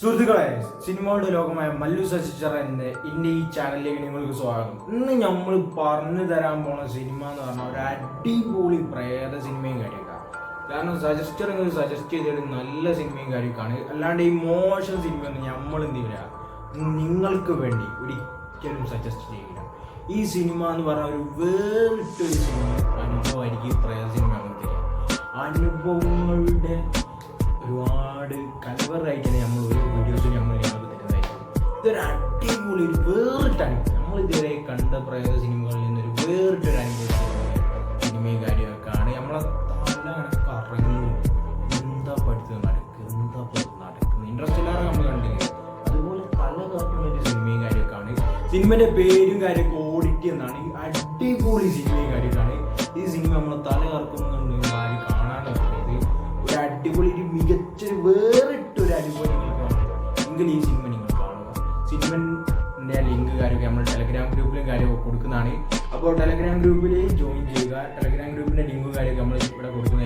സുഹൃത്തുക്കളെ, സിനിമയുടെ ലോകമായ മല്ലു സച്ചിച്ചർ എൻ്റെ ഈ ചാനലിലേക്ക് നിങ്ങൾക്ക് സ്വാഗതം. ഇന്ന് നമ്മൾ പറഞ്ഞു തരാൻ പോണ സിനിമ എന്ന് പറഞ്ഞാൽ ഒരു അടിപൊളി പ്രേത സിനിമയും കാര്യമൊക്കെ. കാരണം സജസ്റ്റർ സജസ്റ്റ് ചെയ്തൊരു നല്ല സിനിമയും കാര്യമൊക്കെയാണ്. അല്ലാണ്ട് ഈ മോശം സിനിമയൊന്നും നമ്മൾ എന്ത് ചെയ്യില്ല, നിങ്ങൾക്ക് വേണ്ടി ഒരിക്കലും സജസ്റ്റ് ചെയ്യില്ല. ഈ സിനിമ എന്ന് പറഞ്ഞാൽ ഒരു വേറിട്ടൊരു സിനിമ അനുഭവമായിരിക്കും. പ്രേത സിനിമ അനുഭവങ്ങളുടെ ഒരുപാട് കലവറായിട്ടാണ് നമ്മൾ ഓരോ വീഡിയോസിൽ ഞങ്ങൾക്ക് തരുന്നതായിരിക്കും. ഇതൊരു അടിപൊളി ഒരു വേറിട്ട അനുഭവം. നമ്മൾ ഇതുവരെ കണ്ട പ്രേത സിനിമകളിൽ നിന്നൊരു വേറിട്ടൊരു അനുഭവം സിനിമയും കാര്യമൊക്കെയാണ്. നമ്മളെ തല കറങ്ങും, എന്താ പഠിത്തം നടക്കുന്നത് ഇൻട്രസ്റ്റ് ഇല്ലാതെ നമ്മൾ കണ്ടില്ല. അതുപോലെ തല കറങ്ങുന്ന ഒരു സിനിമയും കാര്യമൊക്കെയാണ്. സിനിമയുടെ പേരും കാര്യമൊക്കെ ഓഡിറ്റ് എന്നാണ്. ഈ അടിപൊളി സിനിമയും കാര്യമൊക്കെയാണ്. ഈ സിനിമ നമ്മളെ തല കറക്കുന്നുണ്ട് ആര് കാണാനോ ഒരു അടിപൊളി ഒരു മികച്ചൊരു വേറിട്ടൊരു അനുഭവം നിങ്ങൾ കാണുക എങ്കിൽ ഈ സിനിമ നിങ്ങൾ കാണുക. സിനിമൻ്റെ ലിങ്ക് കാര്യമൊക്കെ നമ്മൾ ടെലഗ്രാം ഗ്രൂപ്പിലും കാര്യമൊക്കെ കൊടുക്കുന്നതാണ്. അപ്പോൾ ടെലഗ്രാം ഗ്രൂപ്പിൽ ജോയിൻ ചെയ്യുക. ടെലഗ്രാം ഗ്രൂപ്പിൻ്റെ ലിങ്ക് കാര്യമൊക്കെ നമ്മൾ ഇവിടെ കൊടുക്കുന്നതായിരിക്കും.